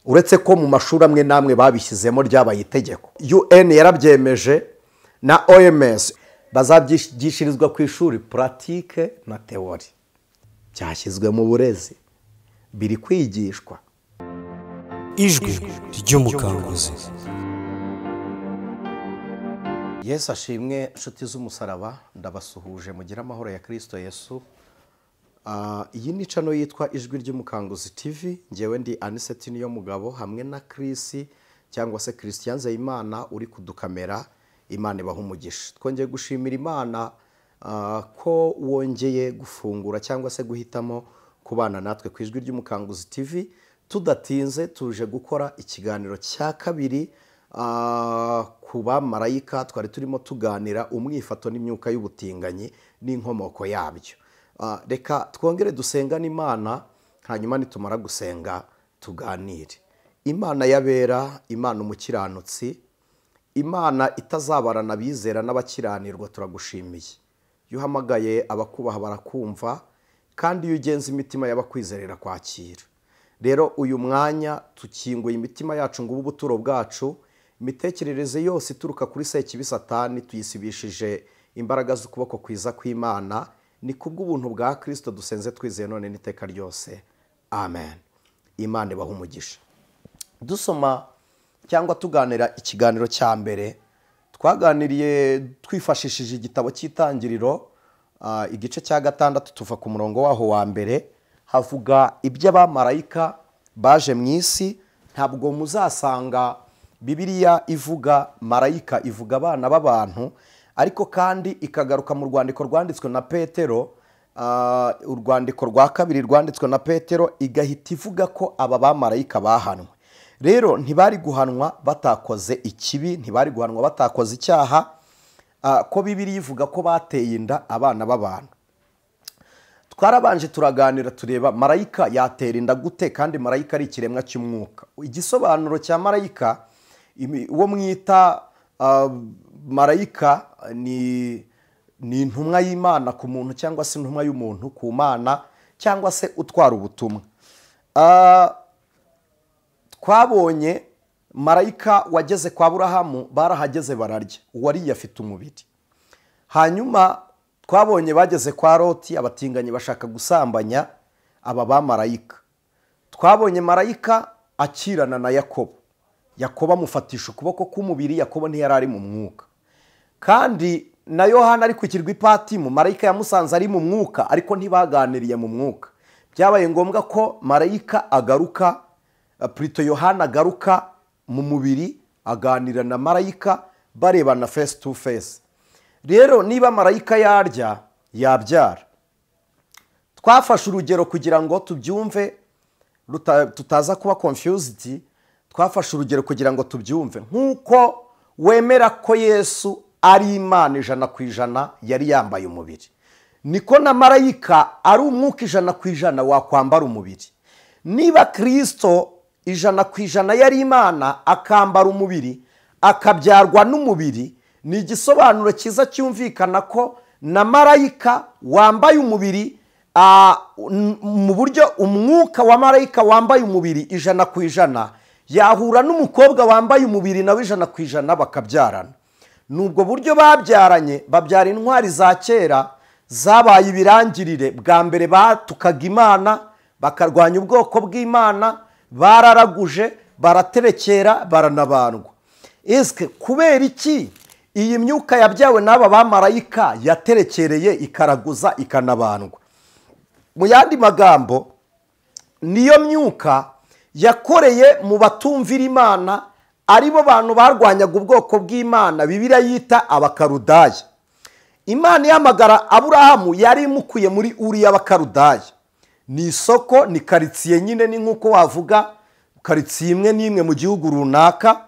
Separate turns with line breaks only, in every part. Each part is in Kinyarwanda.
uretse ko mu mashuri amwe namwe babishyizemo ryabaye itegeko. UN yarabyemeje na OMS bazabyigishirizwa ku ishuri pratique na theory. Cyashyizwe mu burezi, biri kwigishwa.
Ijwi ry'umukanguzi.
Yesu ashimwe, inshuti z'umusaraba, ndabasuhuje mugira amahoro ya Kristo Yesu. Iyi ni channel yitwa Ijwi ry'umukanguzi TV. Ngewe ndi Aniseti Niyomugabo hamwe na Chris cyangwa se Christian Zeyimana uri kudukamera. Imana ibaha umugisha. Twongeye gushimira Imana ko wongeye gufungura cyangwa se guhitamo kubana natwe ku Ijwi ry'umukanguzi TV. Tudatinze tuje gukora ikiganiro cya kabiri ku bamarayika. Twari turimo tuganira umwifato n'imyuka y'ubutinganyi n'inkomoko yabyo. Reka twongere dusengane Imana, hanyuma nitumara gusenga tuganire. Imana yabera, Imana umukiranutsi, Imana itazabarana bizera n'abakiranirwa, turagushimiye. Iyo uhamagaye abakubaha barakumva, kandi iyo ugenza imitima y'abakwizerera kwakira. Rero uyu mwanya tukinguye imitima yacu ngo ubuturo bwacu, imitekerereze yose ituruka kuri Sekibi Satani tuyisibishije imbaraga z'ukuboko kwiza kw'Imana. Ni kubw'ubuntu bwa Kristo dusenze twizeye none n'iteka ryose. Amen. Imana ibaha umugisha. Dusoma cyangwa tuganira ikiganiro cya mbere, twaganiriye twifashishije igitabo cy'Itangiriro, igice cya 6 tuva ku murongo waho wa mbere. Havuga iby'abamarayika baje mu isi. Ntabwo muzasanga Bibiliya ivuga marayika, ivuga abana b'abantu, ariko kandi ikagaruka mu rwandiko rwanditswe na Petero, urwandiko rwa 2 rwanditswe na Petero, igahita ivuga ko aba bamarayika bahanwe. Rero ntibari guhanwa batakoze ikibi, ntibari guhanwa batakoze icyaha, ko Bibiliya ivuga ko bateye inda abana b'abantu. Twarabanje turaganira tureba marayika yatera inda gute, kandi marayika ari ikiremwa cy'umwuka. Igisobanuro cya marayika, uwo mwita marayika ni intumwa y'Imana ku muntu, cyangwa se intumwa y'umuntu ku Mana, cyangwa se utwara ubutumwa. Twabonye marayika wageze kwa Aburahamu, barahageze bararya, uwariye afite umubiri. Hanyuma twabonye bageze kwa Loti, abatinganyi bashaka gusambanya aba bamarayika. Twabonye marayika akirana na Yakobo, Yakobo amufatisha ukuboko k'umubiri. Yakobo ntiyari ari mu mwuka. Kandi na Yohana ari ku kirwa Ipatimu, marayika yamusanze ari mu mwuka, ariko ntibaganiriye mu mwuka. Byabaye ngombwa ko marayika agaruka, Prito Yohana agaruka mu mubiri, aganira na marayika, barebana face to face. Rero niba marayika yarya, yabyara. Twafashe urugero kugira ngo tubyumve, tutaza kuba confused. Twafashe urugero kugira ngo tubyumve. Nkuko wemera ko Yesu ari Imana 100% yari yambaye umubiri, niko na marayika ari umwuka 100% wakwambara umubiri. Niba Kristo 100% yari Imana akambara umubiri, akabyarwa n'umubiri, ni igisobanuro cyiza cyumvikana ko na marayika wambaye umubiri, mu buryo umwuka wa marayika wambaye umubiri 100% yahura n'umukobwa wambaye umubiri nawe 100% bakabyarana. Nubwo buryo babyaranye, babyara intwari za kera zabaye ibirangirire. Bwa mbere batukaga Imana, bakarwanya ubwoko bw'Imana, bararaguje, baraterekera, baranabandwa. Eske kubera iki iyi myuka yabyawe n'aba bamarayika yaterekereye, ikaraguza, ikanabandwa? Mu yandi magambo, niyo myuka yakoreye mu batumvira Imana, aribo bantu barwanyaga ubwoko bw'Imana. Bibiliya yita abakarudaya. Imana yamagara Aburahamu yari imukuye muri Uri y'abakarudaya. Ni isoko, ni karitsiye nyine, ni nkuko wavuga karitsiye imwe n'imwe mu gihugu runaka.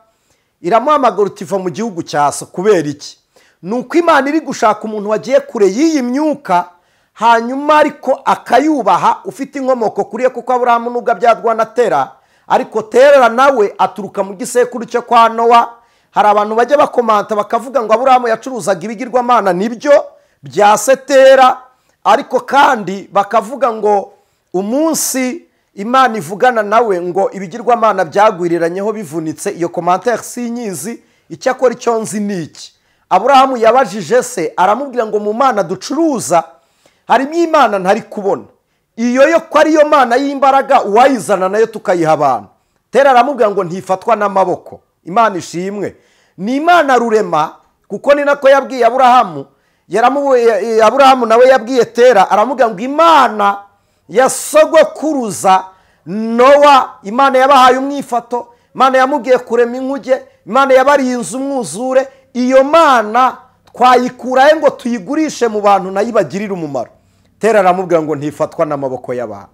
Iramuhamagara utiva mu gihugu cyaso. Kubera iki? Nuko Imana iri gushaka umuntu wagiye kure y'iyi myuka, hanyuma ariko akayubaha, ufite inkomoko kuriye, kuko Aburahamu nubwo abyarwa na Tera, ariko Tera nawe aturuka mu gisekuru cyo kwa Nowa. Hari abantu bajya bakomanta bakavuga ngo Aburahamu yacuruzaga ibigirwamana, nibyo bya Setera, ariko kandi bakavuga ngo umunsi imana ivugana nawe ngo ibigirwamana byagwiriranyeho bivunitse, iyo komantere sinyizi. Icyakora icyo nzi ni iki: Aburahamu yabajije se, aramubwira ngo mu mana ducuruza harimo imana ntari kubona, iyo yo ko ariyo mana y'imbaraga uwayizana nayo tukayiha abantu. Tera aramubwira ngo ntifatwa n'amaboko. Imana ishimwe, ni imana rurema, kuko ni nako yabwiye Aburahamu. Aburahamu nawe yabwiye Tera, aramubwira ngo imana ya sogokuruza Nowa, imana yabahaye umwifato, imana yamubwiye kurema inkuge, imana yabarinze umwuzure, iyo mana twayikurahe ngo tuyigurishe mu bantu nayo ibagirire umumaro. Tera aramubwira ngo ntifatwa n'amaboko y'abantu.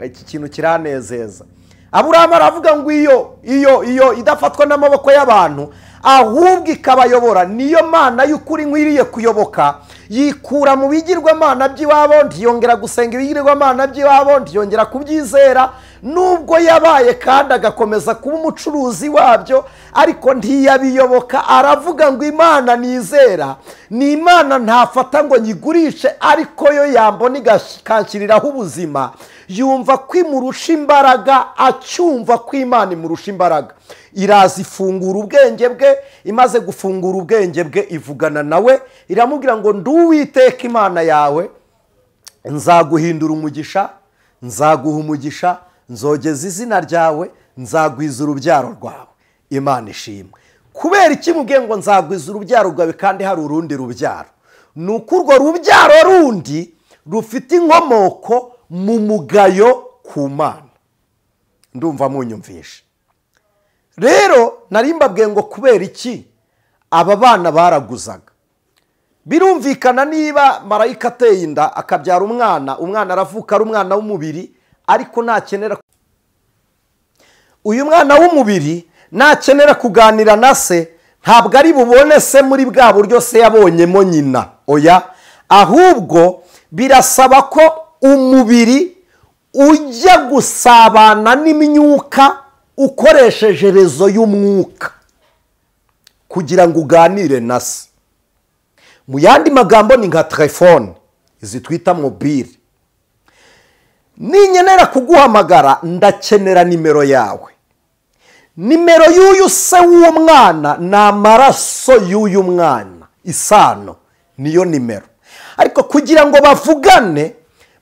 Iki kintu kiranezeza. Aburahamu aravuga ngo iyo idafatwa n'amaboko y'abantu, ahubwo ikabayobora, niyo mana y'ukuri nkwiriye kuyoboka. Yikura mu bigirwamana by'iwabo, ntiyongera gusenga ibigirwamana by'iwabo, ntiyongera kubyizera, nubwo yabaye kandi agakomeza kuba umucuruzi wabyo, ariko ntiyabiyoboka. Aravuga ngo imana nizera ni imana ntafata ngo nyigurishe, ariko yo yambona ikanshyiriraho ubuzima. Yumva ko imurusha imbaraga, acyumva ko imana imurusha imbaraga. Iraza ifungura ubwenge bwe, imaze gufungura ubwenge bwe ivugana nawe, iramubwira ngo nduwiteka imana yawe, nzaguhindura umugisha, nzaguha umugisha, nzogeza izina ryawe, nzagwiza urubyaro rwawe. Imana ishimwe. Kubera iki mubwiye ngo nzagwiza urubyaro rwawe kandi hari urundi rubyaro? Ni uko urwo rubyaro rundi rufite inkomoko mu mugayo ku mana. Ndumva munyumvisha. Rero nari mbabwiye ngo kubera iki aba bana baraguzaga. Birumvikana niba marayika ateye inda akabyara umwana aravuka ari umwana w'umubiri, ariko nakenera uyu mwana w'umubiri nakenera kuganira na se, ntabwo ari bubone se muri bwa buryo se yabonyemo nyina. Oya, ahubwo birasaba ko umubiri ujya gusabana n'imyuka ukoresheje rezo y'umwuka kugira ngo uganire na se. Mu yandi magambo ni nka telefone izi twita mobile. Ninkenera kuguhamagara ndakenera nimero yawe. Nimero y'uyu se w'umwana ni amaraso y'uyu mwana, isano niyo nimero. Ariko kugira ngo bavugane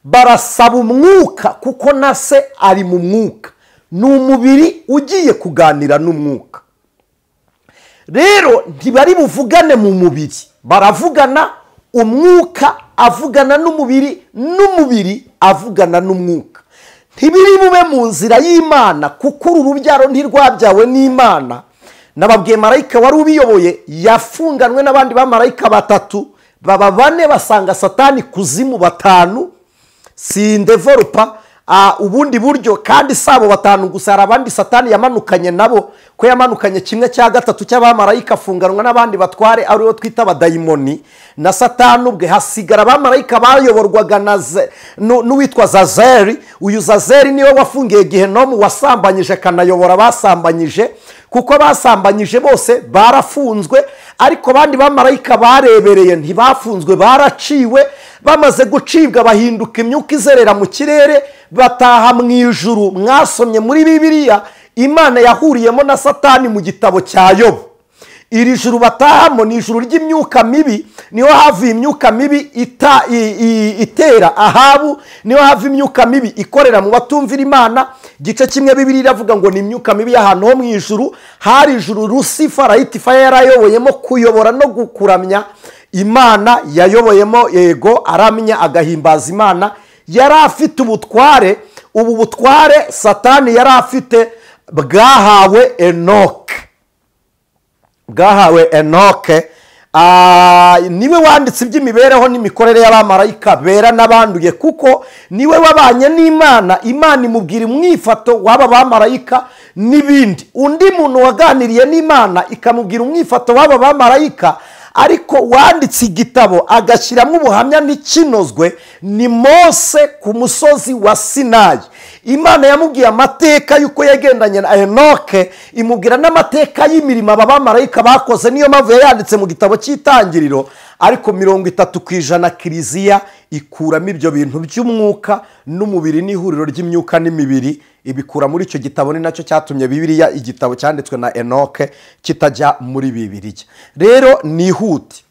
barasaba umwuka, kuko na se ari mu mwuka. Ni umubiri ugiye kuganira n'umwuka. Rero ntibari buvugane mu mubiri, baravugana umwuka avugana n'umubiri, n'umubiri avugana n'umwuka. Ntibiri bube mu nzira y'Imana, kuko uru rubyaro ntirwabyawe n'Imana. Nababwiye marayika wari ubiyoboye yafunganwe n'abandi bamarayika batatu, baba bane basanga Satani kuzimu batanu. Sindevelopa ubundi buryo, kandi sabo batanu gusa, hari abandi Satani yamanukanye nabo, ko yamanukanye kimwe cya gatatu cy'abamarayika afunganwa n'abandi batware ariyo twita abadayimoni. Na Satani ubwe hasigara abamarayika bayoborwaga n'uwitwa Zazeri. Uyu Zazeri niwe wafungiye Gehenomu, wasambanyije kanayobora basambanyije, kuko basambanyije bose barafunzwe, ariko abandi bamarayika barebereye ntibafunzwe, baraciwe. Bamaze gucibwa bahinduka imyuka izerera mu kirere, bataha mu ijuru. Mwasomye muri Bibiliya Imana yahuriyemo na Satani mu gitabo cya Yobu. Iri juru batahamo ni ijuru ry'imyuka mibi, niho havuye imyuka mibi itera Ahabu, niho hava imyuka mibi ikorera mu batumvira Imana. Gice kimwe Bibiliya iravuga ngo ni imyuka mibi y'ahantu ho mu ijuru. Hari ijuru Lucifer Lucifer yarayoboyemo kuyobora no gukuramya Imana, yayoboyemo yego aramya agahimbaza Imana. Yari afite ubutware, ubu butware Satani yari afite bwahawe Enoke. Niwe wanditse iby'imibereho n'imikorere y'abamarayika bera n'abanduye, kuko niwe wabanye n'Imana. Imana imubwira umwifato w'aba bamarayika n'ibindi. Undi muntu waganiriye n'Imana ikamubwira umwifato w'aba bamarayika, ariko wanditse igitabo agashyiramo ubuhamya n'ikinozwe ni Mose ku musozi wa Sinayi. Imana yamubwiye amateka y'uko yagendanye na Enoke, imubwira n'amateka y'imirimo aba bamarayika bakoze. Niyo mpamvu yanditse mu gitabo cy'Itangiriro ariko 30% kiliziya ikuramo ibyo bintu by'umwuka n'umubiri n'ihuriro ry'imyuka n'imibiri, ibikura muri icyo gitabo. Ni nacyo cyatumye Bibiliya, igitabo cyanditswe na Enoke, kitajya muri Bibiliya. Rero nihute,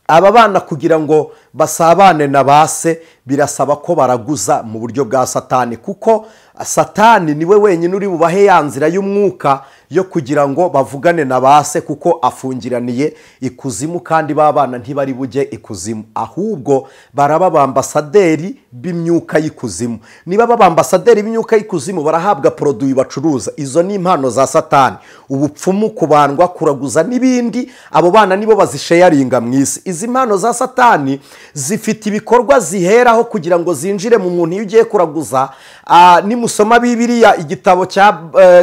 aba bana kugira ngo basabane na base birasaba ko baraguza mu buryo bwa Satani, kuko Satani niwe wenyine uri bubahe ya nzira y'umwuka yo kugira ngo bavugane na base, kuko afungiraniye ikuzimu, kandi babana ntibari bujye ikuzimu, ahubwo baraba bambasaderi b'imyuka y'ikuzimu. Niba babambasaderi b'imyuka y'ikuzimu barahabwa produit bacuruza. Izo ni impano za Satani: ubupfumu, kubandwa, kuraguza n'ibindi. Abo bana nibo bazisharinga mu isi. Izi impano za Satani zifite ibikorwa ziheraho kugira ngo zinjire mu muntu iyo ugiye kuraguza. Nimusoma Bibiliya igitabo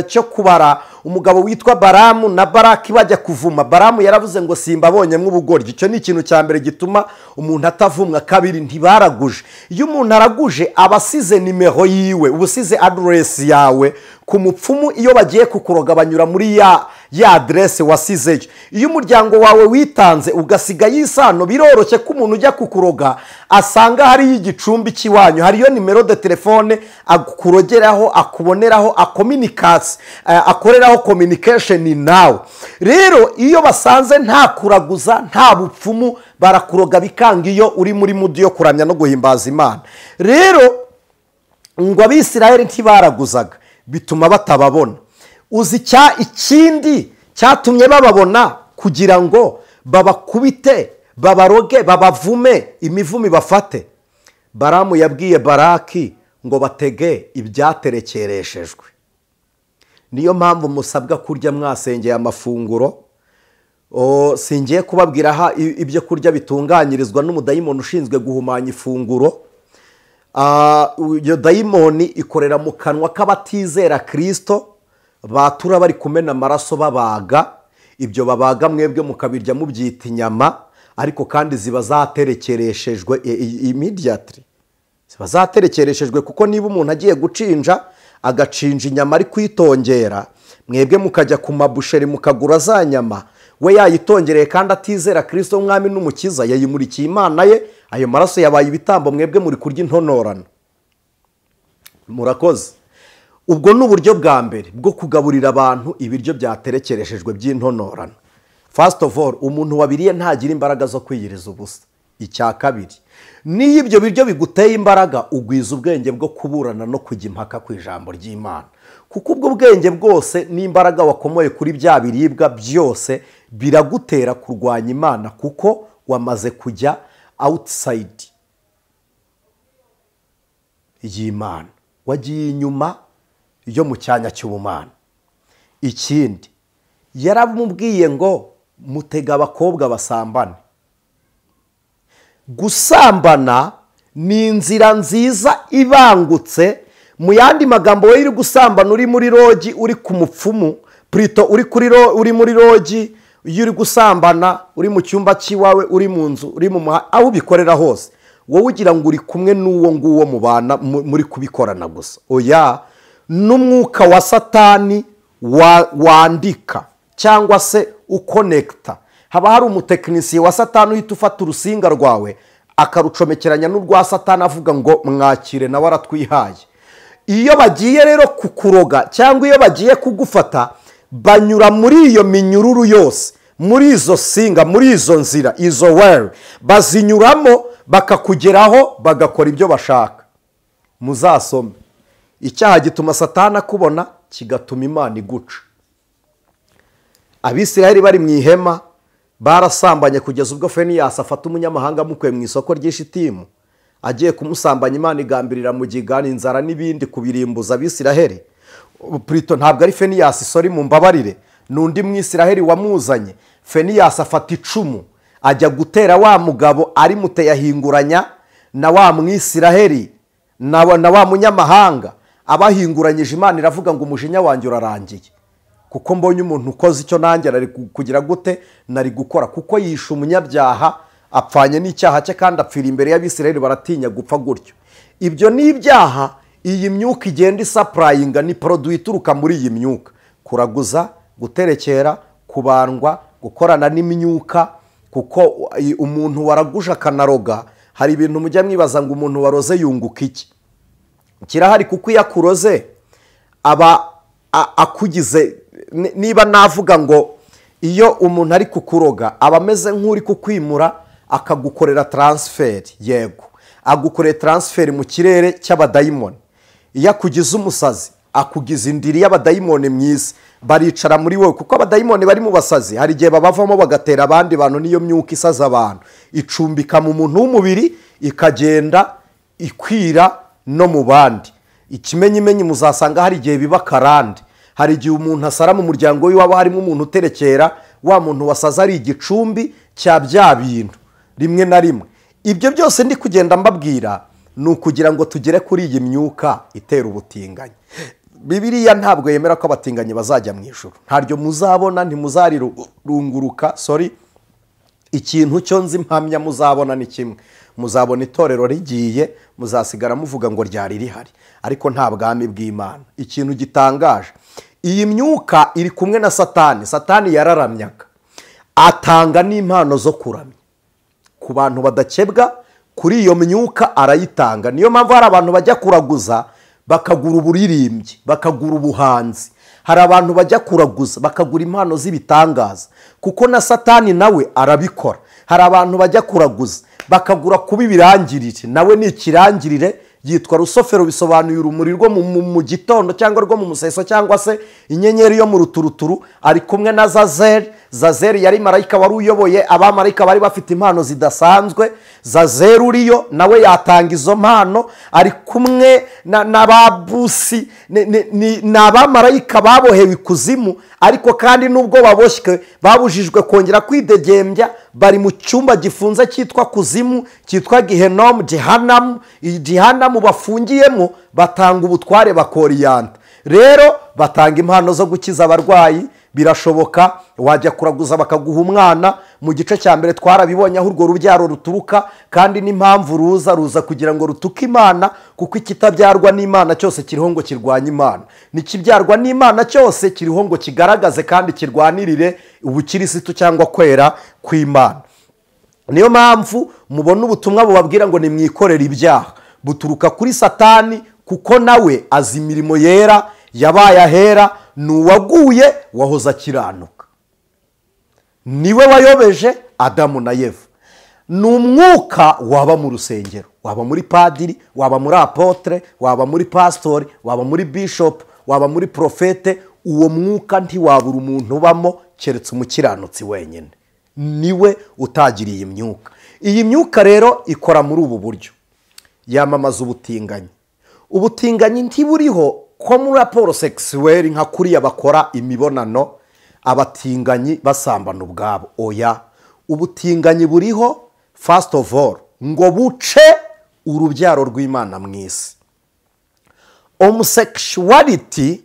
cyo kubara, umugabo witwa Baramu na Baraki bajya kuvuma, Baramu yaravuze ngo simbabonye mw'ubugoryi. Icyo ni ikintu cya mbere gituma umuntu atavumwa. Kabiri, ntibaraguje. Iyo umuntu araguje aba asize nimero yiwe, uba usize aderesi yawe ku mupfumu. Iyo bagiye kukuroga banyura muri ya aderesi wasizeyo. Iyo umuryango wawe witanze ugasiga y'isano, biroroshye ko umuntu ujya kukuroga asanga hariyo igicumbi cy'iwanyu, hariyo nimero de telefone akurogeraho, akuboneraho, akoreraho communication nawe. Rero iyo basanze nta kuraguza, nta bupfumu, barakuroga bikanga iyo uri muri mudi yo kuramya no guhimbaza Imana. Rero ngo Abisirayeli ntibaraguzaga, bituma batababona. Uzi ikindi cyatumye bababona, kugira ngo babakubite, babaroge, babavume, imivumi bafate. Baramu yabwiye Baraki ngo batege ibyaterekereshejwe. Niyo mpamvu musabwa kurya mwasengeye amafunguro. Singiye kubabwira ibyo kurya bitunganyirizwa n'umudayimoni ushinzwe guhumanya ifunguro. Iyo dayimoni ikorera mu kanwa k'abatizera Kristo, batura bari kumena amaraso babaga. Ibyo babaga mwebwe mukabirya mubyita inyama, ariko kandi ziba zaterekereshejwe immediately. Ziba zaterekereshejwe, kuko niba umuntu agiye gucinja agacinja inyama ari kwitongera, mwebwe mukajya ku mabusheri mukagura za nyama, we yayitongereye kandi atizera Kristo umwami n'umukiza, yayimurikiye Imana ye, ayo maraso yabaye ibitambo, mwebwe muri kurya intonorano. Murakoze. Ubwo ni uburyo bwa mbere bwo kugaburira abantu ibiryo byaterekereshejwe by'intonorano. First of all, umuntu wabiriye ntagira imbaraga zo kwiyiriza ubusa. Icya kabiri, niyo ibyo biryo biguteye imbaraga, ugwiza ubwenge bwo kuburana no kujya impaka ku ijambo ry'Imana, kuko ubwo bwenge bwose n'imbaraga wakomoye kuri bya biribwa byose biragutera kurwanya Imana, kuko wamaze kujya outside y'Imana, wagiye inyuma yo mu cyanya cy'ubumana. Ikindi, yaramubwiye ngo mutega abakobwa basambane. Gusambana ni inzira nziza ibangutse. Mu yandi magambo, we uri gusambana uri muri rogi, uri ku mupfumu, prito uri muri rogi, iyo uri gusambana uri mu cyumba cy'iwawe, uri mu nzu, uri mu muhanda, aho ubikorera hose, wowe ugira ngo uri kumwe n'uwo nguwo mubana muri kubikorana gusa. Oya, n'umwuka wa Satani wandika cyangwa se ukonekita. Haba hari umutekinisiye wa Satani uhita ufata urusinga rwawe akarucomekeranya n'urwa Satani, avuga ngo mwakire nawe aratwihaye. Iyo bagiye rero kukuroga cyangwa iyo bagiye kugufata, banyura muri iyo minyururu yose, muri izo singa, muri izo nzira, izo weri bazinyuramo, bakakugeraho, bagakora ibyo bashaka. Muzasome. Icyaha gituma Satani akubona, kigatuma Imana iguca. Abisirayeli bari mu ihema barasambanye kugeza ubwo Feniyasi afata umunyamahanga amukuye mu isoko ry'Ishitimu, agiye kumusambanya. Imana igambirira mu gigani, inzara n'ibindi kubirimbuza Abisirayeli. Prito ntabwo ari Feniyasi, sori mumbabarire, n'undi Mwisirayeli wamuzanye. Feniyasi afata icumu ajya gutera wa mugabo, ari muteye ahinguranya na wa Mwisirayeli na wa munyamahanga. Abahinguranyije, Imana iravuga ngo umujinya wanjye urarangiye, kuko mbonye umuntu ukoze icyo nanjye nari kugira gute, nari gukora. Kuko yishe umunyabyaha, apfanye n'icyaha cye, kandi apfira imbere y'Abisirayeli, baratinya gupfa gutyo. Ibyo ni ibyaha iyi myuka igenda isapurayinga, ni produit ituruka muri iyi myuka: kuraguza, guterekera, kubandwa, gukorana n'imyuka, kuko umuntu waraguje akanaroga, hari ibintu mujya mwibaza ngo umuntu waroze yunguka iki. Kirahari kuko iyo akuroze aba akugize, niba navuga ngo iyo umuntu ari kukuroga aba ameze nk'uri kukwimura akagukorera transfer. Yego, agukorera transfer mu kirere cy'abadayimoni. Iyo akugize umusazi akugize indiri y'abadayimoni mwiza, baricara muri wowe kuko abadayimoni bari mu basazi hari igihe babavamo bagatera abandi bantu. Niyo myuka isaza abantu icumbika mu muntu w'umubiri ikagenda ikwira no mu bandi. Ikimenyimenyi muzasanga hari igihe biba karande. Hari igihe umuntu asara mu muryango w'iwabo harimo umuntu uterekera, wa muntu wasaza ari igicumbi cya bya bintu rimwe na rimwe. Ibyo byose ndi kugenda mbabwira ni ukugira ngo tugere kuri iyi myuka itera ubutinganyi. Bibiliya ntabwo yemera ko abatinganyi bazajya mu ijuru, ntaryo muzabona, ntimuzarirunguruka. Ikintu cyo nzi mpamya muzabona ni kimwe, muzabona itorero rigiye, muzasigara muvuga ngo ryari rihari, ariko nta bwami bw'Imana. Ikintu gitangaje, iyi myuka iri kumwe na Satani. Satani yararamyaga, atanga n'impano zo kuramya ku bantu badakebwa. Kuri iyo myuka arayitanga. Niyo mpamvu hari abantu bajya kuraguza bakagura uburirimbyi, bakagura ubuhanzi. Hari abantu bajya kuraguza bakagura impano z'ibitangaza, kuko na Satani nawe arabikora. Hari abantu bajya kuraguza bakagura kuba ibirangirire, nawe ni ikirangirire. Yitwa rusofero, bisobanuye urumuri rwo mu gitondo cyangwa rwo mu museso cyangwa se inyenyeri yo mu ruturuturu. Ari kumwe na Zazeri. Zazeri yari marayika wari uyoboye abamarayika bari bafite impano zidasanzwe. Zazeri uriyo nawe yatanga izo mpano. Ari kumwe n'ababusi, ni abamarayika babohewe ikuzimu, ariko kandi nubwo baboshywe babujijwe kongera kwidegembya. Bari mu cyumba gifunze cyitwa kuzimu, cyitwa Gehenomu, Jehanamu bafungiyemo. Batanga ubutware bakoriyanta. Rero batanga impano zo gukiza abarwayi. Birashoboka wajya kuraguza bakaguha umwana. Mu gice cya mbere twarabibonye aho urwo rubyaro ruturuka, kandi n'impamvu ruza kugira ngo rutuke Imana, kuko ikitabyarwa n'Imana cyose kiriho ngo kirwanye Imana, n'ikibyarwa n'Imana cyose kiriho ngo kigaragaze kandi kirwanirire ubukirisitu cyangwa kwera kw'Imana. Niyo mpamvu mubona ubutumwa bubabwira ngo nimwikorere ibyaha buturuka kuri Satani, kuko nawe azi imirimo yera yabaye ahera. Ni uwaguye wahoze akiranuka, niwe wayobeje Adamu na Eva. Ni umwuka waba mu rusengero, waba muri padiri, waba muri apotre, waba muri pasitori, waba muri bishop, waba muri profete. Uwo mwuka ntiwabura umuntu ubamo keretse umukiranutsi wenyine, niwe utagiriye imyuka. Iyi myuka rero ikora muri ubu buryo, yamamaza ubutinganyi. Ubutinganyi ntiburiho ko muri raporo sexuelle nka kuriya bakora imibonano abatinganyi basambana ubwabo. Oya, ubutinganyi buriho first of all ngo buce urubyaro rw'Imana mu isi. Homosexuality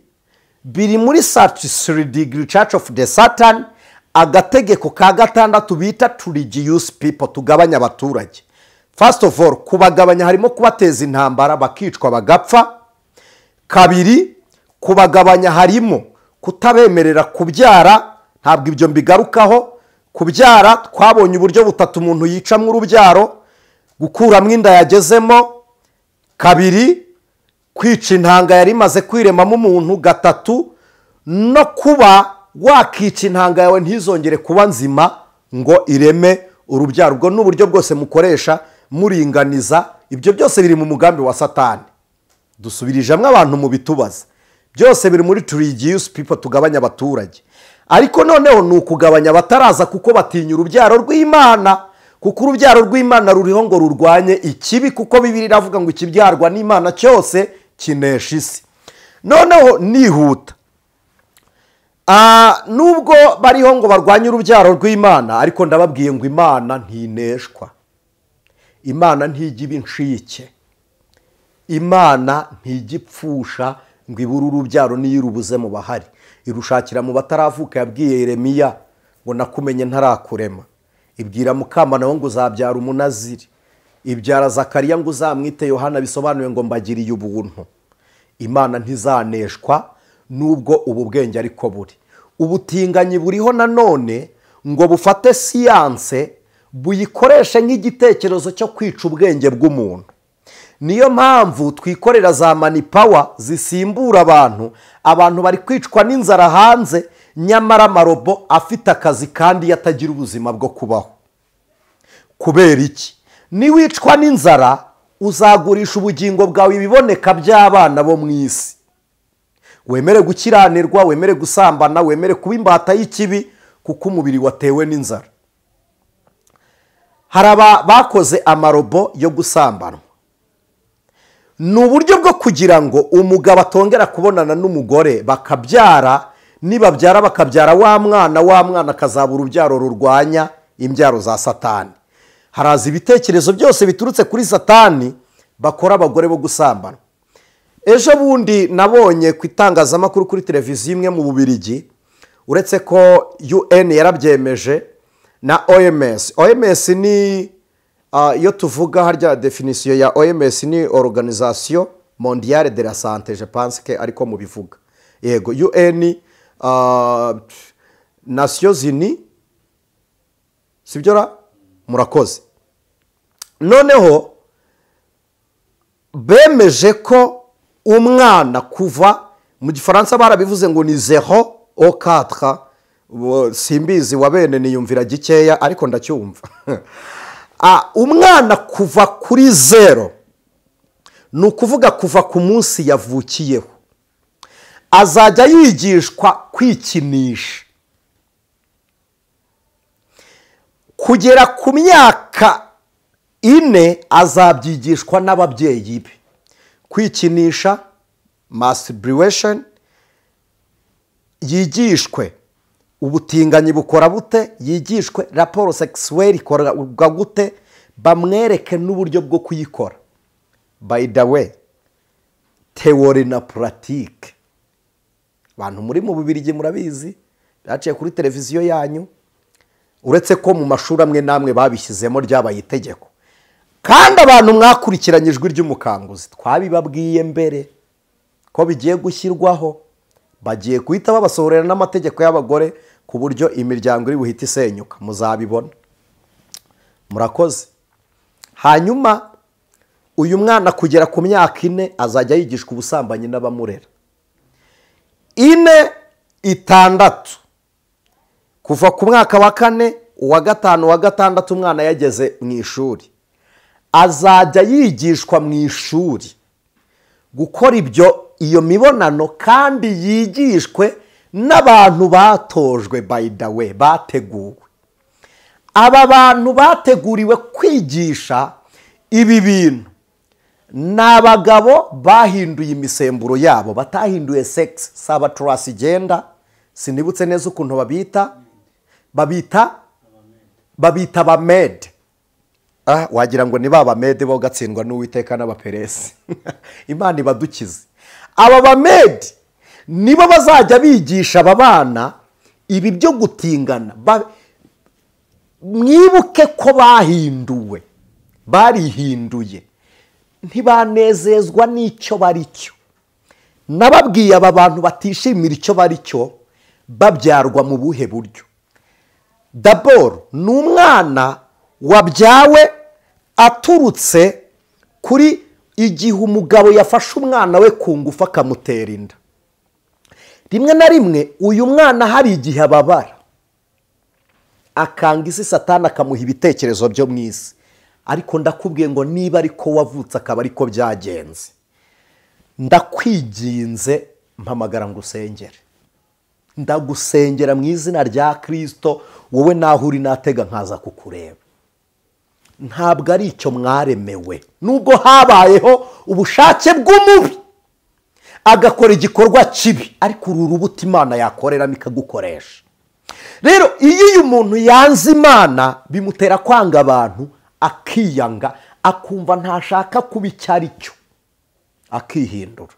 biri muri 33 degree church of the Satan, agategeko ka gatandatu bita to reduce people, tugabanya abaturage. First of all, kubagabanya harimo kubateza intambara bakicwa bagapfa. Kabiri, kubagabanya harimo kutabemerera kubyara. Ntabwo ibyo mbigarukaho. Kubyara twabonye uburyo butatu umuntu yicamwe urubyaro: gukuramo inda yagezemo, kabiri kwica intanga yari imaze kwiremamo umuntu, gatatu no kuba wakica intanga yawe ntizongere kuba nzima ngo ireme urubyaro. Ubwo n'uburyo bwose mukoresha muringaniza. Ibyo byose biri mu mugambi wa Satani. Dusubirijamwe abantu mu bitubaza, byose biri muri to reduce people, tugabanya abaturage. Ariko noneho ni ukugabanya abataraza, kuko batinya urubyaro rw'Imana, kuko urubyaro rw'Imana ruriho ngo rurwanye ikibi, kuko Bibiliya iravuga ngo ikibyarwa n'Imana cyose kinesha isi. Noneho nihuta, nubwo bariho ngo barwanye urubyaro rw'Imana, ariko ndababwiye ngo Imana ntineshwa. Imana ntijya iba incike. Imana ntigipfusha ngo ibure urubyaro niyo irubuze mu bahari. Irushakira mu bataravuka. Yabwiye Yeremiya ngo nakumenye ntarakurema. Ibwira Mukama nawe ngo uzabyara umunaziri. Ibyara Zakariya ngo uzamwite Yohana, bisobanuye ngo mbagiriye ubuntu. Imana ntizaneshwa nubwo ubu bwenge ariko buri. Ubutinganyi buriho nanone ngo bufate siyanse buyikoreshe nk'igitekerezo cyo kwica ubwenge bw'umuntu. Niyo mpamvu twikorera za mani pawa zisimbura abantu bari kwicwa n'inzara hanze, nyamara amarobo afite akazi kandi yatagira ubuzima bwo kubaho. Kubera iki? Niwicwa n'inzara uzagurisha ubugingo bwawe ibiboneka by'abana bo mu isi, wemere gukiranirwa, wemere gusambana, wemere kuba imbata y'ikibi, kuko umubiri watewe n'inzara. Hari bakoze amarobo yo gusambanwa. Ni uburyo bwo kugira ngo umugabo atongera kubonana n'umugore, bakabyara, nibabyara bakabyara wa mwana akazaba urubyaro rurwanya imbyaro za Satani. Haraza ibitekerezo byose biturutse kuri Satani bakora abagore bo gusambana. Ejo bundi nabonye ku itangazamakuru kuri televiziyo imwe mu Bubiligi, uretse ko UN yarabyemeje na OMS. OMS ni iyo tuvuga harya definisiyo ya OMS ni Organisation Mondiale de la Santé, je pense que ariko mubivuga. Yego, UN Nations Unies, sibyo ra? Murakoze. Noneho bemeje ko umwana kuva mu Gifaransa barabivuze ngo ni 0 au 4, simbizi wabene niyumvira gikeya ariko ndacyumva. Umwana kuva kuri 0, ni ukuvuga kuva ku munsi yavukiyeho, azajya yigishwa kwikinisha kugera ku myaka 4, azabyigishwa n'ababyeyi be. Kwikinisha, masturbation, yigishwe ubutinganyi bukora bute, yigishwe raporo sexuelle ikora gute, bamwereke n'uburyo bwo kuyikora. By the way, theory na pratique, abantu muri mu Bubiligi murabizi, byaciye kuri televiziyo yanyu, uretse ko mu mashuri amwe namwe babishyizemo ryabaye itegeko. Kandi abantu mwakurikiranye Ijwi ry'Umukanguzi twabibabwiye mbere ko bigiye gushyirwaho, bagiye guhita babasohorera n'amategeko y'abagore ku buryo imiryango iri buhite isenyuka, muzabibona. Murakoze. Hanyuma uyu mwana kugera ku myaka 4 azajya yigishwa ubusambanyi n'abamurera. 4, 6, kuva ku mwaka wa 4, uwa 5, uwa 6 umwana yageze mu ishuri, azajya yigishwa mu ishuri gukora iyo mibonano, kandi yigishwe n'abantu batojwe, by the way, bateguwe. Aba bantu bateguriwe kwigisha ibi bintu ni abagabo bahinduye imisemburo yabo, batahinduye sex, saba transgender, sinibutse neza ukuntu babita abamede. Wagira ngo ni babamede bo gatsindwa n'Uwiteka n'abaperesi. Imana ibadukize. Aba bamede nibo bazajya bigisha aba bana ibi byo gutingana. Mwibuke ko bahinduwe, barihinduye, ntibanezezwa n'icyo bari cyo. Nababwiye aba bantu batishimira icyo bari cyo babyarwa mu buhe buryo. D'abord, ni umwana wabyawe aturutse kuri igihe umugabo yafashe umwana we ku ngufu akamutera inda. Rimwe na rimwe uyu mwana hari igihe ababara, akanga isi Satani akamuha ibitekerezo byo mu isi. Ariko ndakubwiye ngo niba ariko wavutse akaba ariko byagenze, ndakwiginze mpamagara ngo usengere. Ndagusengera mu izina rya Kristo, wowe naho uri natega nkaza kukureba. Ntabwo ari icyo mwaremewe, nubwo habayeho ubushake bw'umubi agakora igikorwa kibi, ariko uru rubuto Imana yakoreramo ikagukoresha. Rero iyo uyu muntu yanze Imana bimutera kwanga abantu, akiyanga, akumva ntashaka kuba icyo ari cyo, akihindura.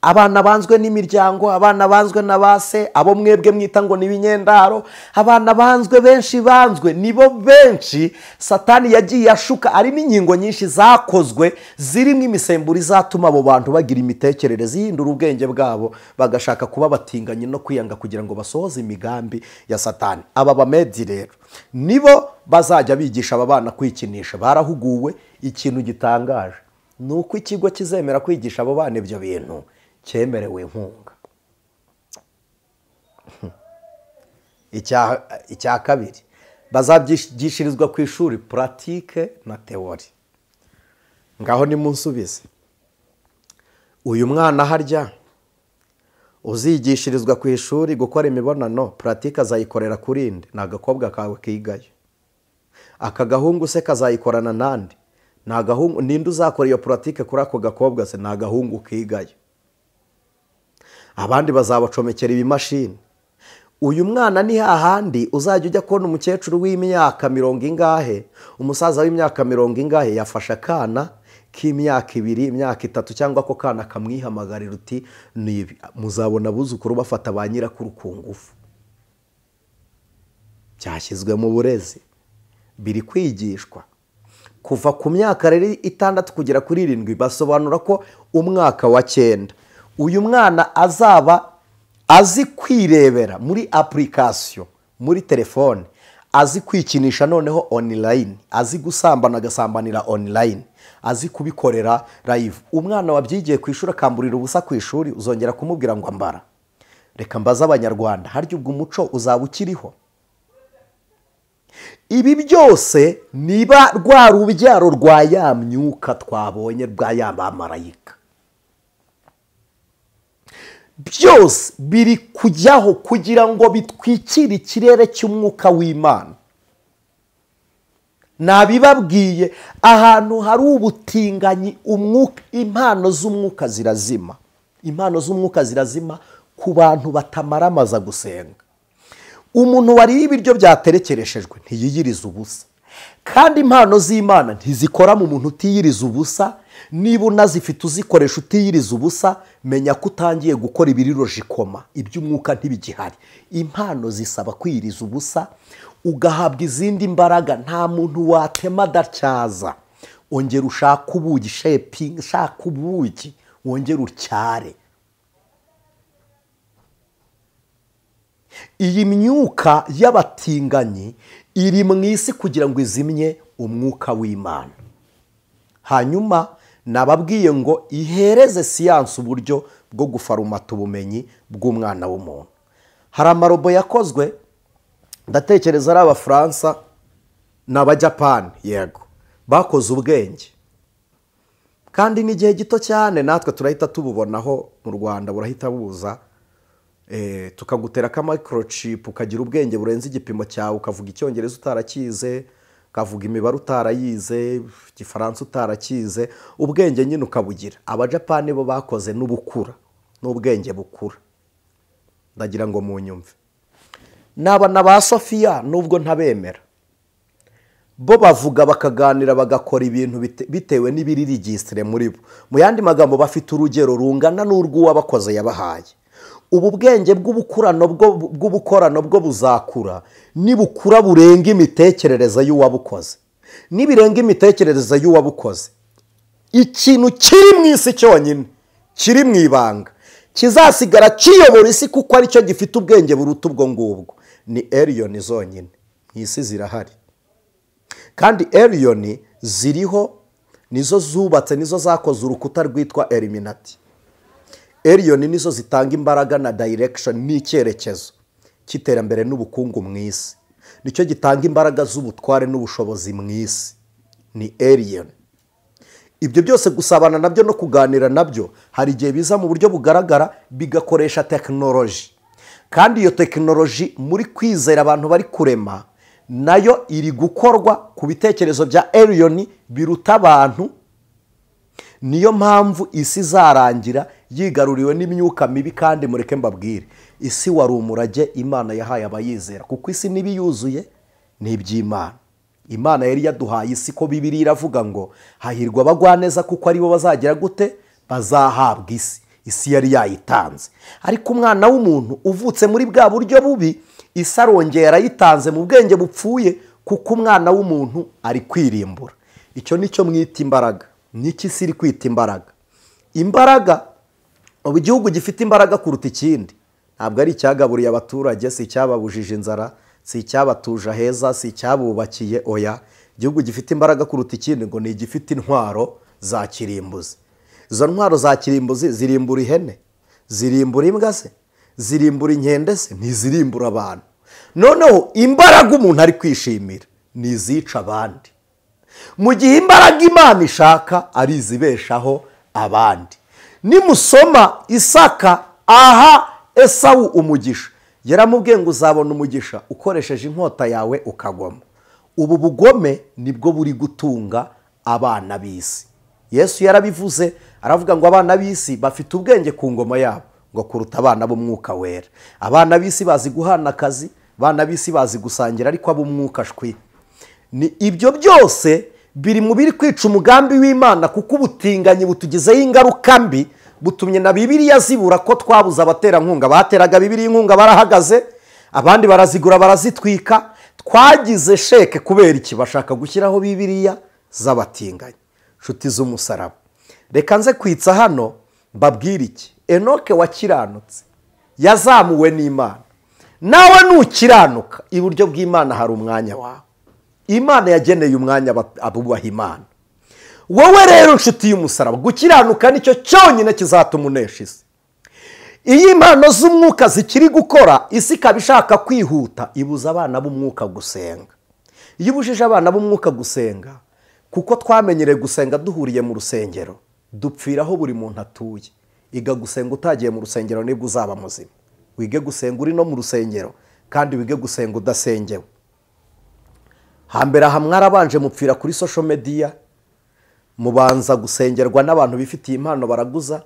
abana banzwe n'imiryango, abana banzwe na base, abo mwebwe mwita ngo ni ibinyendaro, abana banzwe benshi banzwe nibo benshi Satani yagiye ashuka. Ari n'inkingo nyinshi zakozwe zirimo imisemburo izatuma abo bantu bagira imitekerereze ihindura ubwenge bwabo, bagashaka kuba batinganye no kwiyanga kugira ngo basohoze imigambi ya Satani. Aba bamedi rero nibo bazajya bigisha aba bana kwikinisha. Barahuguwe. Ikintu gitangaje ni uko ikigo kizemera kwigisha abo bana ibyo bintu cyemerewe inkunga. Icya kabiri, bazabyigishirizwa ku ishuri puratike na teori. Ngaho nimunsubize, uyu mwana harya uzigishirizwa ku ishuri gukora imibonano, puratike azayikorera kuri nde? Ni agakobwa kawe kigayo. Aka gahungu se kazayikorana nande? Ni agahungu. Ninde uzakora iyo puratike kuri ako gakobwa se? Ni agahungu kigayo. Abandi bazabacomekera ibimashini. Uyu mwana ni hahandi uzajya ujya kubona umukecuru w'imyaka mirongo ingahe, umusaza w'imyaka mirongo ingahe yafashe akana k'imyaka 2, imyaka 3, cyangwa ko kana kamwihamagarira uti nibi. Muzabona abuzukuru bafata ba nyirakuru ku ngufu. Byashyizwe mu burezi, biri kwigishwa kuva ku myaka 6 kugera kuri 7. Basobanura ko umwaka wa 9 uyu mwana azaba azi kwirebera muri application, muri telefone, azi kwikinisha noneho online, azi gusambana agasambanira online, azi kubikorera live. Umwana wabyigiye ku ishuri akamburira ubusa ku ishuri, uzongera kumubwira ngo ambara? Reka mbaza abanyarwanda, harya ubwo umuco uzaba ukiriho? Ibi byose niba rwa rubyaro rwa ya myuka twabonye rwa ya bamarayika, byose biri kujyaho kugira ngo bitwikire ikirere cy'umwuka w'Imana. Nabibabwiye, ahantu hari ubutinganyi impano z'umwuka zirazima. Impano z'umwuka zirazima ku bantu batamaramaza gusenga. Umuntu wariye ibiryo byaterekereshejwe ntiyiyiriza ubusa, kandi impano z'Imana ntizikora mu muntu utiyiriza ubusa. Niba unazifite uzikoresha utiyiriza ubusa, menya ko utangiye gukora ibirirojikoma, iby'umwuka ntibigihari. Impano zisaba kwiyiriza ubusa, ugahabwa izindi mbaraga. Nta muntu watema adatyaza. Ongera ushaka ubugi, shaka ubugi, wongera utyare. Iyi myuka y'abatinganyi iri mu isi kugira ngo izimye umwuka w'Imana. Hanyuma nababwiye ngo ihereze siyansi uburyo bwo gufarumata ubumenyi bw'umwana w'umuntu. Hari amarobo yakozwe, ndatekereza ari Abafaransa n'Abajapani, yego, bakoze ubwenge, kandi n'igihe gito cyane natwe turahita tububonaho mu Rwanda, burahita buza. Tukagutera ka microchip ukagira ubwenge burenze igipimo cyawe, ukavuga Icyongereza utarakize, ukavuga imibare utarayize, Igifaransa utarakize, ubwenge nyine ukabugira. Abajapani bo bakoze n'ubukura, n'ubwenge bukura. Ndagira ngo munyumve. N'abana ba Sofia nubwo ntabemera, bo bavuga bakaganira bagakora ibintu bitewe n'ibiri registre muri bo. Mu yandi magambo bafite urugero rungana n'urw'uwabakoze yabahaye. Ubu bwenge bw'ubukorano bwo buzakura nibukura burenga imitekerereze y'uwabukoze. Nibirenga imitekerereze y'uwabukoze, ikintu kiri mu isi cyonyine, kiri mu ibanga, kizasigara kiyobora isi kuko ari cyo gifite ubwenge buruta ubwo ngubwo, ni alien zonyine. Isi zirahari, kandi alien ziriho, nizo zubatse, nizo zakoze urukuta rwitwa Illuminati. Alien nizo zitanga imbaraga na direction n'icyerekezo cy'iterambere n'ubukungu mu isi. Nicyo gitanga imbaraga z'ubutware n'ubushobozi mu isi, ni alien. Ibyo byose gusabana nabyo no kuganira nabyo hari igihe biza mu buryo bugaragara, bigakoresha technology. Kandi iyo technology muri kwizera abantu bari kurema, nayo iri gukorwa ku bitekerezo bya alien biruta abantu. Niyo mpamvu isi zarangira yigaruriwe n'imyuka mibi. Kandi mureke mbabwire, isi wari umurage Imana yahaye abayizera, kuko isi nibiyuzuye n'iby'Imana. Imana yari yaduhaye isi, ko Bibiliya iravuga ngo hahirwa abagwaneza kuko aribo bazagira gute? Bazahabwa isi. isi yari yayitanze. Ariko umwana w'umuntu uvutse muri bwa buryo bubi, isi arongera yarayitanze mu bwenge bupfuye, kuko umwana w'umuntu ari kwirimbura. Icyo ni cyo mwita imbaraga. N'iki isi iri kwita imbaraga? Imbaraga, ubu igihugu gifite imbaraga kuruta ikindi ntabwo ari icyagaburiye abaturage, si icyababujije inzara, si icyabatuje aheza, si icyabubakiye. Oya, igihugu gifite imbaraga kuruta ikindi ngo ni igifite intwaro za kirimbuzi. Izo ntwaro za kirimbuzi zirimbura ihene, zirimbura imbwa se, zirimbura inkende se, ntizirimbura abantu. Noneho imbaraga umuntu ari kwishimira ni izica abandi, mu gihe imbaraga Imana ishaka ari izibeshaho abandi. Nimusoma Isaka aha Esawu umugisha, yaramubwiye ngo uzabona umugisha ukoresheje inkota yawe ukagoma. Ubu bugome nibwo buri gutunga abana b'isi. Yesu yarabivuze, aravuga ngo abana b'isi bafite ubwenge ku ngoma yabo ngo kuruta abana b'umwuka wera. Abana b'isi bazi guhana akazi, abana b'isi bazi gusangira, ariko ab'umwuka shwi. Ni ibyo byose biri mu biri kwica umugambi w'Imana, kuko ubutinganyi butugizeho ingaruka mbi, butumye na Bibiliya zibura ko twabuze abaterankunga. Bateraga Bibiliya inkunga barahagaze, abandi barazigura barazitwika. Twagize sheke kubera iki? Bashaka gushyiraho Bibiliya z'abatinganyi. Nshuti z'umusaraba, reka nze kwitsa hano mbabwire iki. Enoke wakiranutse yazamuwe n'Imana. Nawe nukiranuka, iburyo bw'Imana hari umwanya wawe. Imana yageneye umwanya abubaha Imana. Wowe rero nshuti y'umusaraba, gukiranuka nicyo cyonyine kizatuma unesha isi. Iyo impano z'umwuka zikiri gukora, isi ikaba ishaka kwihuta, ibuza abana b'umwuka gusenga. Iyo ubujije abana b'umwuka gusenga, kuko twamenyereye gusenga duhuriye mu rusengero, dupfiraho buri muntu atuye. Iga gusenga utagiye mu rusengero nibwo uzaba muzima. Wige gusenga uri no mu rusengero, kandi wige gusenga udasengewe. Hambere aha mwarabanje mupfira kuri social media, mubanza gusengerwa n'abantu bifitiye impano baraguza,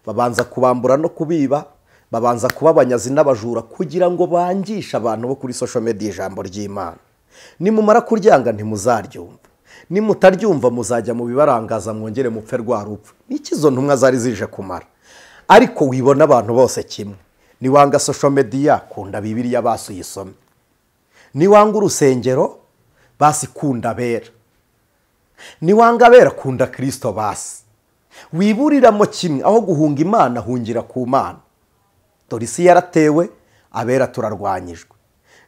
babanza kubambura no kubiba, babanza kuba abanyazi n'abajura kugira ngo bangishe abantu bo kuri social media ijambo ry'Imana. Nimumara kuryanga ntimuzaryumva, nimutaryumva muzajya mu bibarangaza mwongere mupfe rwa rupfu. N'ikizo ntumwa zari zije kumara. Ariko wibona abantu bose kimwe. Niwanga social media, kunda Bibiliya basi uyisome. Niwanga urusengero, basi kunda bera. Niwanga bera, kunda Kristo basi. Wiburiramo kimwe, aho guhunga Imana hungira ku Mana. Dore isi yaratewe, abera turarwanyijwe.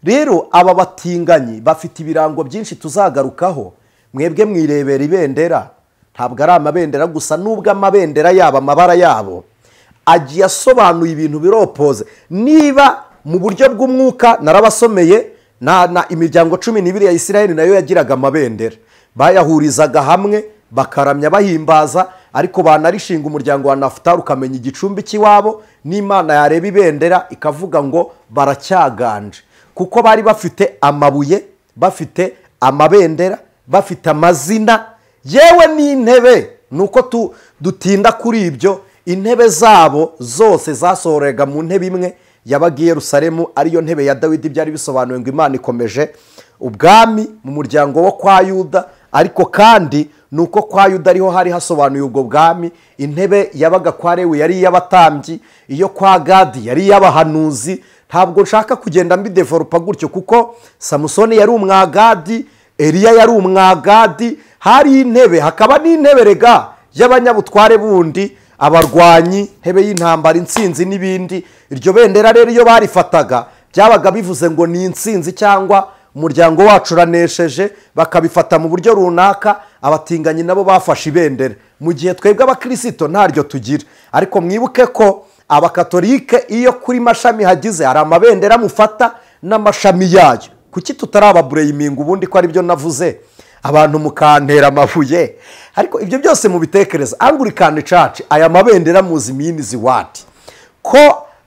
Rero aba batinganyi bafite ibirango byinshi tuzagarukaho. Mwebwe mwirebera ibendera, ntabwo ari amabendera gusa, nubwo amabendera yabo, amabara yabo agiye asobanuye ibintu biropoze. Niba mu buryo bw'umwuka narabasomeye, na imiryango 12 ya Isiraheli nayo yagiraga amabendera, bayahurizaga hamwe bakaramya bahimbaza, ariko banarishinga umuryango wa Nafutali ukamenya igicumbi cy'iwabo, n'Imana yareba ibendera ikavuga ngo baracyaganje, kuko bari bafite amabuye, bafite amabendera, bafite amazina, yewe n'intebe. Nuko dutinda kuri ibyo, intebe zabo zose zasohorega mu ntebe imwe yabaga i Yerusalemu, ariyo ntebe ya Dawidi. Byari bisobanuye ngo Imana ikomeje ubwami mu muryango wo kwa Yuda, ariko kandi nuko kwa Yuda ariho hari hasobanuye ubwo bwami. Intebe yabaga kwa Lewi yari iy'abatambyi, iyo kwa Gadi yari iy'abahanuzi. Ntabwo nshaka kugenda mbidevelopa gutyo, kuko Samusoni yari umwagadi, Eliya yari umwagadi. Hari intebe, hakaba n'intebe rega y'abanyabutware bundi, abarwanyi, intebe y'intambara, intsinzi n'ibindi. Iryo bendera rero iyo barifataga byabaga bivuze ngo ni intsinzi cyangwa umuryango wacu uranesheje, bakabifata mu buryo runaka. Abatinganyi nabo bafashe ibendera, mu gihe twebwe abakristo ntaryo tugira. Ariko mwibuke ko abakatolike iyo kuri mashami hagize hari amabendera mufata n'amashami yayo. Kuki tutarababureyiminga ubundi ko ari byo navuze? Abantu mukantera amabuye. Ariko ibyo byose mubitekereza. Anglican Church aya mabendera muzi minizi wati ko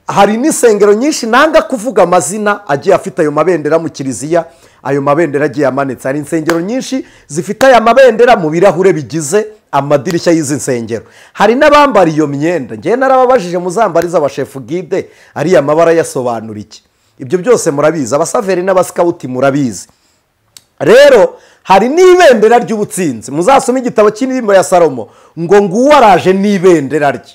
hari n'isengero nyinshi nanga kuvuga amazina agiye afite ayo mabendera mu kiliziya. Ayo mabendera agiye amanitse. Hari insengero nyinshi zifite aya mabendera mu birahure bigize amadirishya y'izi nsengero. Hari n'abambara iyo myenda. Ngiye narababajije muzambariza abashefu guide ari amabara yasobanura iki. Ibyo byose murabizi, abasaveri n'abaskauti murabizi. Rero hari n'ibendera ry'ubutsinzi. Muzasoma igitabo cy'indirimbo ya Salomo ngo nguwaraje n'ibendera rye.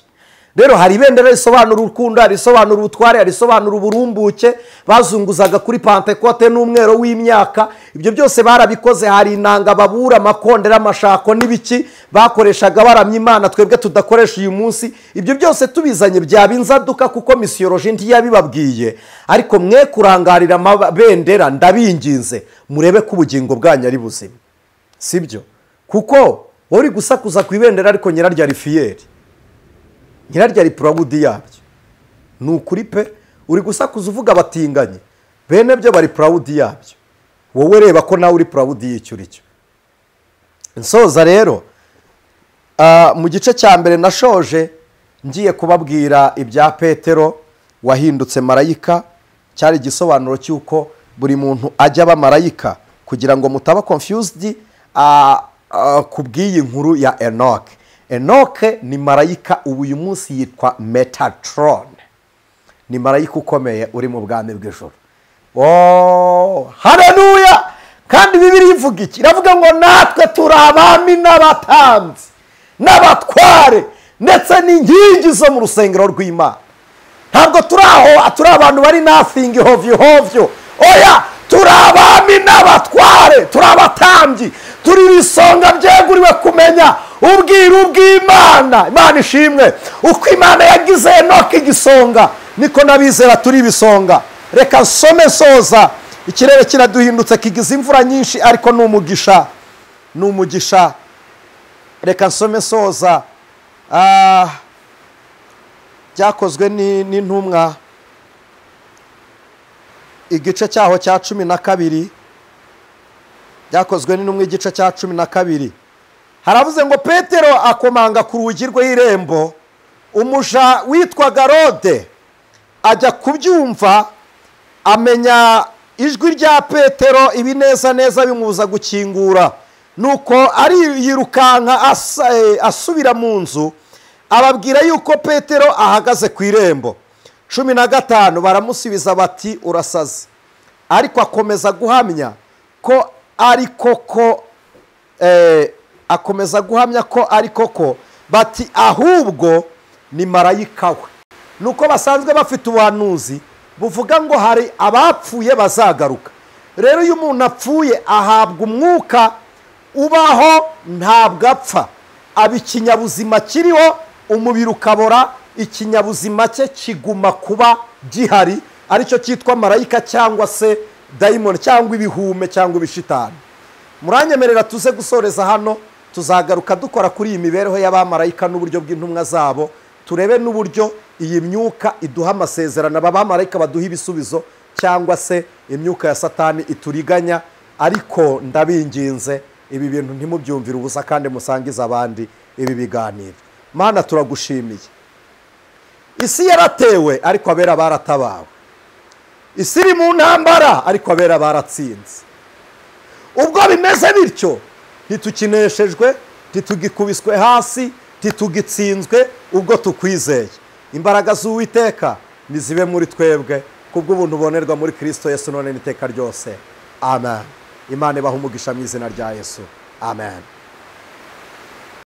rero hari ibendera risobanura urukundo, hari risobanura ubutware, hari risobanura uburumbuke, bazunguzaga kuri Pentekote n'umwero w'imyaka. Ibyo byose barabikoze. Hari inanga babura, amakondera, amashako n'ibiki bakoreshaga baramya Imana twebwe tudakoresha uyu munsi. Ibyo byose tubizanye byaba inzaduka kuko misiyoloji ntiyabibabwiye. Ariko mwe kurangarira amabendera, ndabinginze murebe ko ubugingo bwanyu ari buzima, sibyo? Kuko uri gusakuza ku ibendera ariko nyiraryo ari fiyeri, nyiraryo ari purawudi yabyo. Ni ukuri pe, uri gusakuza uvuga abatinganyi, bene byo bari purawudi yabyo. Wowe reba ko nawe uri purawudi y'icyo uri cyo. Nsoza rero, mu gice cya mbere nashoje ngiye kubabwira ibya Petero wahindutse marayika. Cyari igisobanuro cy'uko buri muntu ajya aba marayika, kugira ngo mutaba confused ku bw'iyi nkuru ya Enoch. Enoch ni marayika ubu uyu munsi yitwa Metatron, ni marayika ukomeye uri mu bwami bw'ijoro. Haleluya! Kandi Bibiliya ivuga iki? Iravuga ngo natwe turi abami n'abatambyi n'abatware ndetse n'inkingi zo mu rusengero rw'Imana. Ntabwo turi abantu bari nothing hovyo. Oya, turi abami n'abatware, turi abatambyi, turi ibisonga byeguriwe kumenya ubwiru bw'Imana. Imana ishimwe. Uko Imana yagize Enoch igisonga, niko n'abizera turi ibisonga. Reka nsome soza. Ikirere kiraduhindutse, kigize imvura nyinshi, ariko ni umugisha. Reka nsome soza. Byakozwe n'intumwa, igice cyaho cya 12. Byakozwe n'intumwa igice cya 12. Haravuze ngo Petero akomanga ku rugi rw'irembo, umuja witwaga Rode ajya kubyumva, amenya ijwi rya Petero ibineza neza bimubuza gukingura. Nuko ari yirukanka asubira mu nzu, ababwira yuko Petero ahagaze ku irembo. 15 baramusubiza bati urasaze. Ariko akomeza guhamya ko ari koko, bati ahubwo ni marayika we. Nuko basanzwe bafite ubuhanuzi buvuga ngo hari abapfuye bazagaruka. Rero iyo umuntu apfuye ahabwa umwuka ubaho, ntabwo apfa, aba ikinyabuzima kiriho, umubiri ukabora, ikinyabuzima cye kiguma kuba gihari, aricyo cyitwa marayika cyangwa se dayimoni cyangwa ibihume cyangwa ibishitani. Muranyemerera tuze gusoreza hano, tuzagaruka dukora kuri iyi mibereho y'abamarayika n'uburyo bw'intumwa zabo, turebe n'uburyo iyi myuka iduha amasezerano, abamarayika baduha ibisubizo cyangwa se imyuka ya Satani ituriganya. Ariko ndabinginze ibi bintu ntimubyumvire ubusa kandi musangiza abandi ibi biganiro. Mana turagushimiye. Isi yaratewe ariko abera baratabawe. Isi iri mu ntambara ariko abera baratsinze. Ubwo bimeze bityo, ntitukineshejwe, ntitugikubiswe hasi, ntitugitsinzwe, ubwo tukwizeye. Imbaraga z'Uwiteka nizibe muri twebwe, kubw'ubuntu bonerwa muri Kristo Yesu none n'iteka ryose. Amen. Imana ibahe umugisha mu izina rya Yesu. Amen.